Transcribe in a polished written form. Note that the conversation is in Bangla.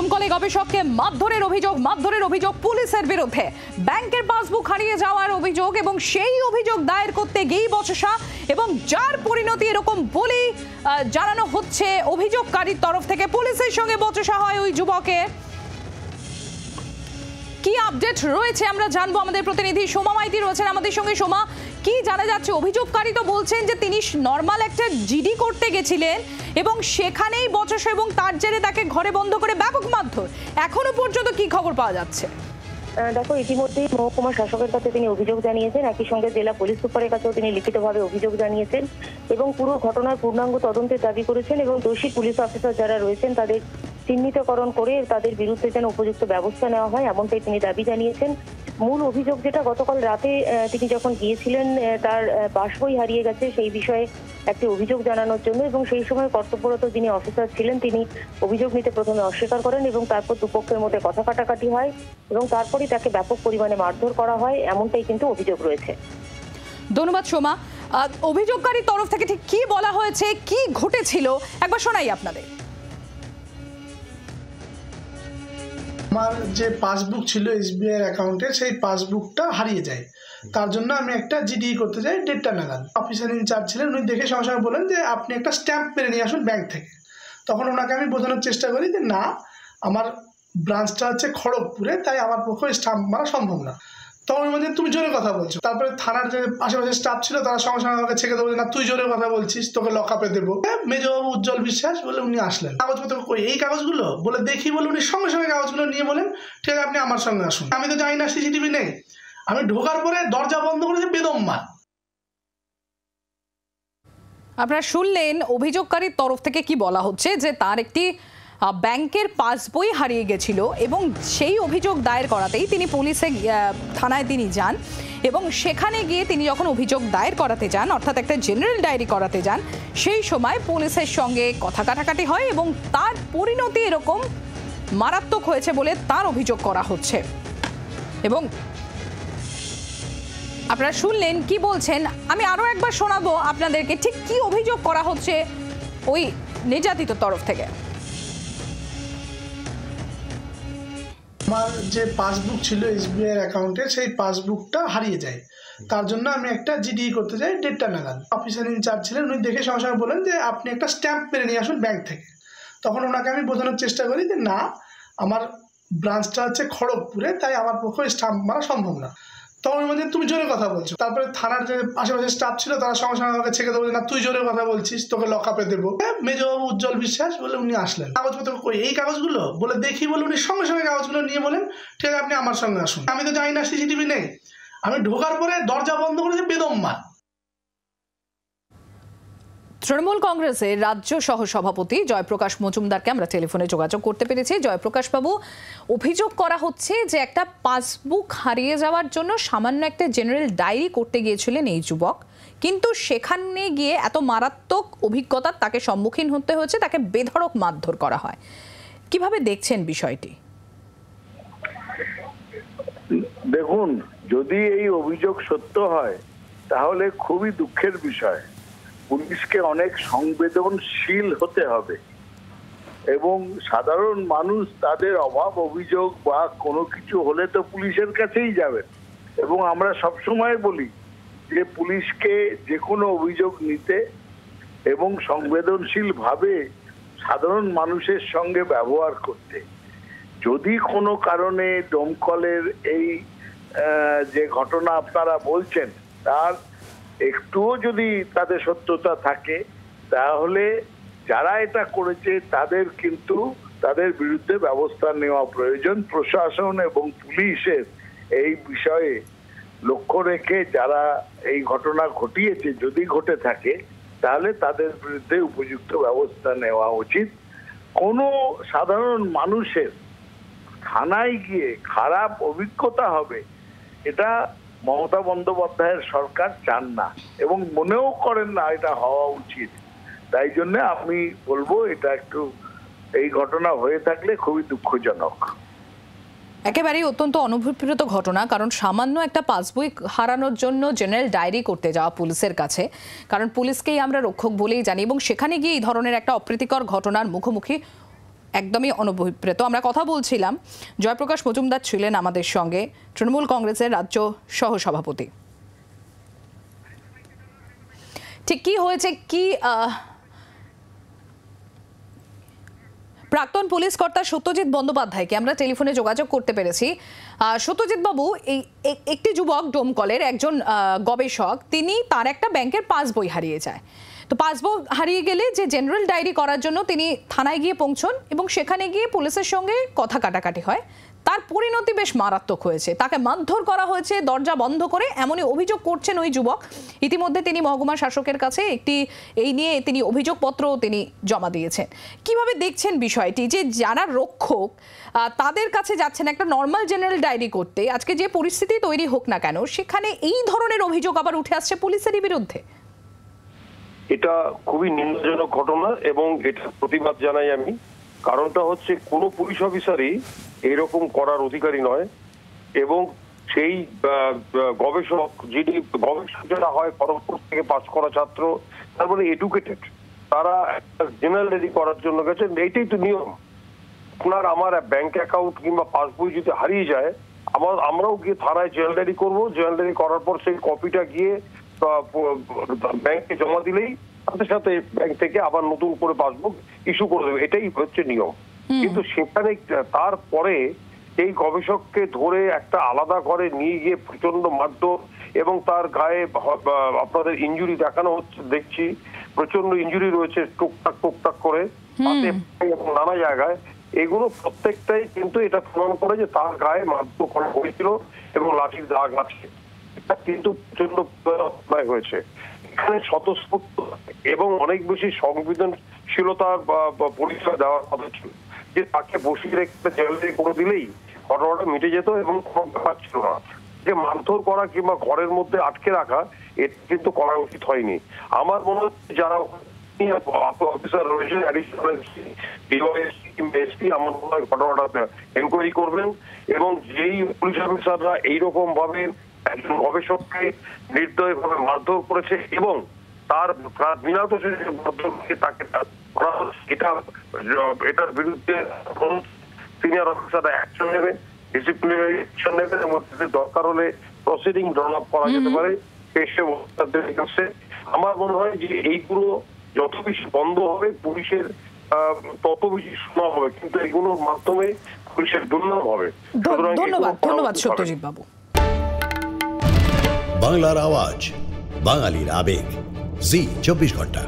দমকলে গবেষককে মারধরের অভিযোগ পুলিশের বিরুদ্ধে। ব্যাংকের পাসবুক হারিয়ে যাওয়ার অভিযোগ এবং সেই অভিযোগ দায়ের করতে গিয়েই বচসা এবং যার পরিণতি এরকম বলে জানানো হচ্ছে অভিযোগকারীর তরফ থেকে। পুলিশের সঙ্গে বচসা হয় ওই যুবকের। কি আপডেট রয়েছে আমরা জানবো, আমাদের প্রতিনিধি সোমা মাইতি রয়েছেন আমাদের সঙ্গে। সোমা, কি জানা যাচ্ছে? অভিযোগকারী তো বলছেন যে তিনি নর্মাল একটা জিডি করতে গেছিলেন এবং সেখানেই বচসা এবং তার জেরে তাকে ঘরে বন্ধ করে ব্যাপক মারধর। এখনো পর্যন্ত কি খবর পাওয়া যাচ্ছে? দেখো, ইতিমধ্যেই মহকুমা শাসকের কাছে তিনি অভিযোগ জানিয়েছেন, একই সঙ্গে জেলা পুলিশ সুপারের কাছেও তিনি লিখিতভাবে অভিযোগ জানিয়েছেন এবং পুরো ঘটনার পূর্ণাঙ্গ তদন্তের দাবি করেছেন এবং দোষী পুলিশ অফিসার যারা রয়েছেন তাদের চিহ্নিতকরণ করে তাদের বিরুদ্ধে যেন উপযুক্ত ব্যবস্থা নেওয়া হয়, এমনটাই তিনি দাবি জানিয়েছেন। মূল অভিযোগ যেটা, গতকাল রাতে তিনি যখন গিয়েছিলেন তার পাসবই হারিয়ে গেছে সেই বিষয়ে একটি অভিযোগ জানানোর জন্য এবং সেই সময় কর্তব্যরত যিনি অফিসার ছিলেন তিনি অভিযোগ নিতে প্রথমে অস্বীকার করেন এবং তারপর দুপক্ষের মধ্যে কথা কাটাকাটি হয় এবং তারপরই তাকে ব্যাপক পরিমাণে মারধর করা হয়, এমনটাই কিন্তু অভিযোগ রয়েছে। ধন্যবাদ সোমা। অভিযোগকারীর তরফ থেকে ঠিক কি বলা হয়েছে, কি ঘটেছিল একবার শোনাই আপনাদের। আমার যে পাসবুক ছিল এসবিআই অ্যাকাউন্টে, সেই পাসবুকটা হারিয়ে যায়। তার জন্য আমি একটা জিডি করতে যাই 1:30 নাগাদ। অফিসার ইনচার্জ ছিলেন, উনি দেখে সঙ্গে সঙ্গে বলেন যে আপনি একটা স্ট্যাম্প মেরে নিয়ে আসুন ব্যাংক থেকে। তখন ওনাকে আমি বোঝানোর চেষ্টা করি যে না, আমার ব্রাঞ্চটা হচ্ছে খড়গপুরে, তাই আমার পক্ষে স্ট্যাম্প মারা সম্ভব না। তখন বলছে তুমি জোরে কথা বলছো। তারপরে থানার যে আশেপাশে স্টাফ ছিল তারা সঙ্গে সঙ্গে আমাকে ছেড়ে দেবো, না তুই জোরে কথা বলছিস, তোকে লকআপে দেবো। মেজবাবু উজ্জ্বল বিশ্বাস বলে উনি আসলেন। কাগজপত্র কই, এই কাগজগুলো বলে দেখি বলে উনি সঙ্গে সঙ্গে কাগজগুলো নিয়ে বলেন ঠিক আছে আপনি আমার সঙ্গে আসুন। আমি তো জানি না সিসিটিভি নেই। আমি ঢোকার পরে দরজা বন্ধ করেছে বেদম মার। আপনারা শুনলেন অভিযোগকারীর তরফ থেকে কি বলা হচ্ছে যে তার একটি ব্যাংকের পাসবই হারিয়ে গেছিল এবং সেই অভিযোগ দায়ের করাতেই তিনি পুলিশে থানায় তিনি যান এবং সেখানে গিয়ে তিনি যখন অভিযোগ দায়ের করাতে যান, অর্থাৎ একটা জেনারেল ডায়েরি করাতে যান, সেই সময় পুলিশের সঙ্গে কথা কাটাকাটি হয় এবং তার পরিণতি এরকম মারাত্মক হয়েছে বলে তার অভিযোগ করা হচ্ছে। এবং আপনারা শুনলেন কি বলছেন, আমি আরো একবার শোনাবো আপনাদেরকে ঠিক কি অভিযোগ করা হচ্ছে ওই নির্যাতিত তরফ থেকে। আমার যে পাসবুক ছিল এসবিআই অ্যাকাউন্টে, সেই পাসবুকটা হারিয়ে যায়। তার জন্য আমি একটা জিডি করতে যাই 1:30 নাগাদ। অফিসার ইনচার্জ ছিলেন, উনি দেখে সঙ্গে সঙ্গে বলেন যে আপনি একটা স্ট্যাম্প মেরে নিয়ে আসুন ব্যাংক থেকে। তখন ওনাকে আমি বোঝানোর চেষ্টা করি যে না, আমার ব্রাঞ্চটা হচ্ছে খড়গপুরে, তাই আমার পক্ষে স্ট্যাম্প মারা সম্ভব না। তখন বলছে তুমি জোরে কথা বলছো। তারপরে থানার যে আশেপাশে স্টাফ ছিল তারা সঙ্গে সঙ্গে আমাকে ছেড়ে দেবো, না তুই জোরে কথা বলছিস, তোকে লকআপে দেবো। মেজবাবু উজ্জ্বল বিশ্বাস বলে উনি আসলেন। কাগজপত্র কই, এই কাগজগুলো বলে দেখি বলে উনি সঙ্গে সঙ্গে কাগজগুলো নিয়ে বলেন ঠিক আছে আপনি আমার সঙ্গে আসুন। আমি তো জানি না সিসিটিভি নেই। আমি ঢোকার পরে দরজা বন্ধ করেছে বেদম মার। তৃণমূল কংগ্রেসের রাজ্য সহ সভাপতি জয়প্রকাশ মজুমদারকে আমরা টেলিফোনে যোগাযোগ করতে পেরেছি। জয়প্রকাশ বাবু, অভিযোগ করা হচ্ছে যে একটা পাসবুক হারিয়ে যাওয়ার জন্য সামান্য একটা জেনারেল ডায়েরি করতে গিয়েছিলেন এই যুবক, কিন্তু সেখানে গিয়ে এত মারাত্মক অভিজ্ঞতার তাকে সম্মুখীন হতে হয়েছে, তাকে বেধড়ক মারধর করা হয়। কিভাবে দেখছেন বিষয়টি? দেখুন, যদি এই অভিযোগ সত্য হয় তাহলে খুবই দুঃখের বিষয়। পুলিশকে অনেক সংবেদনশীল হতে হবে এবং সাধারণ মানুষ তাদের অভাব অভিযোগ বা কোনো কিছু হলে তো পুলিশের কাছেই যাবেন এবং আমরা সবসময় বলি যে পুলিশকে যে কোনো অভিযোগ নিতে এবং সংবেদনশীল ভাবে সাধারণ মানুষের সঙ্গে ব্যবহার করতে। যদি কোনো কারণে দমকলের এই যে ঘটনা আপনারা বলছেন তার একটুও যদি তাদের সত্যতা থাকে তাহলে যারা এটা করেছে তাদের কিন্তু তাদের বিরুদ্ধে ব্যবস্থা নেওয়া প্রয়োজন। প্রশাসন এবং পুলিশের এই বিষয়ে লক্ষ্য রেখে যারা এই ঘটনা ঘটিয়েছে যদি ঘটে থাকে তাহলে তাদের বিরুদ্ধে উপযুক্ত ব্যবস্থা নেওয়া উচিত। কোনো সাধারণ মানুষের থানায় গিয়ে খারাপ অভিজ্ঞতা হবে এটা মমতা বন্দ্যোপাধ্যায়ের সরকার চান না এবং মনেও করেন না এটা হওয়া উচিত। তাই জন্য আমি বলবো এটা একটু, এই ঘটনা হয়ে থাকলে খুবই দুঃখজনক। একেবারেই অত্যন্ত অনভিপ্রেত ঘটনা, কারণ সামান্য একটা পাসবই হারানোর জন্য জেনারেল ডায়েরি করতে যাওয়া পুলিশের কাছে, কারণ পুলিশকেই আমরা রক্ষক বলেই জানি, এবং সেখানে গিয়ে এই ধরনের একটা অপ্রীতিকর ঘটনার মুখোমুখি একদমই অনভিপ্রেত। আমরা কথা বলছিলাম, জয়প্রকাশ মজুমদার ছিলেন আমাদের সঙ্গে, তৃণমূল কংগ্রেসের রাজ্য সহসভাপতি। ঠিক কি হয়েছে, কি প্রাক্তন পুলিশ কর্তা সত্যজিৎ বন্দ্যোপাধ্যায়কে আমরা টেলিফোনে যোগাযোগ করতে পেরেছি। সত্যজিৎ বাবু, এই একটি যুবক ডোমকলের একজন গবেষক, তিনি তার একটা ব্যাংকের পাসবই হারিয়ে যায়। তো পাসবই হারিয়ে গেলে যে জেনারেল ডায়েরি করার জন্য তিনি থানায় গিয়ে পৌঁছন এবং সেখানে গিয়ে পুলিশের সঙ্গে কথা কাটাকাটি হয়। তার পরিণতি বেশ মারাত্মক হয়েছে, তাকে মারধর করা হয়েছে দরজা বন্ধ করে, এমনই অভিযোগ করছেন ওই যুবক। ইতিমধ্যে তিনি মহকুমা শাসকের কাছে এই নিয়ে তিনি অভিযোগপত্র তিনি জমা দিয়েছেন। কিভাবে দেখছেন বিষয়টি, যে যারা রক্ষক তাদের কাছে যাচ্ছেন একটা নর্মাল জেনারেল ডায়েরি করতে, আজকে যে পরিস্থিতি তৈরি হোক না কেন সেখানে এই ধরনের অভিযোগ আবার উঠে আসছে পুলিশেরই বিরুদ্ধে? এটা খুবই নিন্দজনক ঘটনা এবং এটা প্রতিবাদ জানাই আমি। কারণটা হচ্ছে কোনো পুলিশ অফিসারই এরকম করার অধিকারী নয় এবং সেই গবেষক যারা হয় খড়গপুর থেকে পাস করা ছাত্র, তার মানে এডুকেটেড, তারা জেনারেল ডায়েরি করার জন্য গেছেন। এইটাই তো নিয়ম। আপনার আমার ব্যাংক অ্যাকাউন্ট কিংবা পাসবই যদি হারিয়ে যায়, আমরাও গিয়ে থানায় জেনারেল ডায়েরি করবো। জেনারেল ডায়েরি করার পর সেই কপিটা গিয়ে ব্যাংকে জমা দিলেই সাথে সাথে ব্যাংক থেকে আবার নতুন করে পাসবুক ইস্যু করে দেবে। এটাই হচ্ছে নিয়ম। কিন্তু সেখানে তারপরে এই গবেষককে ধরে একটা আলাদা ঘরে নিয়ে গিয়ে প্রচন্ড মারধর এবং তার গায়ে আপনাদের ইনজুরি দেখানো হচ্ছে, দেখছি প্রচন্ড ইনজুরি রয়েছে টুকটাক করে এবং নানা জায়গায়। এগুলো প্রত্যেকটাই কিন্তু এটা প্রমাণ করে যে তার গায়ে মারধর করা হয়েছিল এবং লাঠির দাগ আছে। এটা কিন্তু প্রচন্ড হয়েছে। এখানে স্বতঃস্ফূর্ত এবং অনেক বেশি সংবেদনশীলতার পরিচয় দেওয়ার কথা ছিল, যে তাকে বসিয়ে রেখে জেলে করে দিলেই ঘটনাটা মিটে যেত এবং কোনো ব্যাপার ছিল না। যে মারধর করা কিংবা ঘরের মধ্যে আটকে রাখা, এটা কিন্তু করা উচিত হয়নি। আমার মনে হচ্ছে যারা অফিসার রয়েছে, আমার মনে হয় ঘটনাটা এনকোয়ারি করবেন এবং যেই পুলিশ অফিসাররা এইরকম ভাবে একজন গবেষককে নির্দয়ভাবে মারধর করেছে এবং তার বিনা দোষে তাকে এটার বিরুদ্ধে সিনিয়র অফিসাররা অ্যাকশন নেবে, ডিসিপ্লিনারি অ্যাকশন নেবে এবং দরকার হলে প্রসিডিং ড্রন আপ করা যেতে পারে। আমার মনে হয় যে এইগুলো যত বেশি বন্ধ হবে পুলিশের তত বেশি শোনা হবে, কিন্তু এগুলোর মাধ্যমে পুলিশের দুর্নাম হবে। ধন্যবাদ সত্যজিৎ বাবু। বাংলার আওয়াজ, বাঙালির আবেগ, জি 24 ঘন্টা।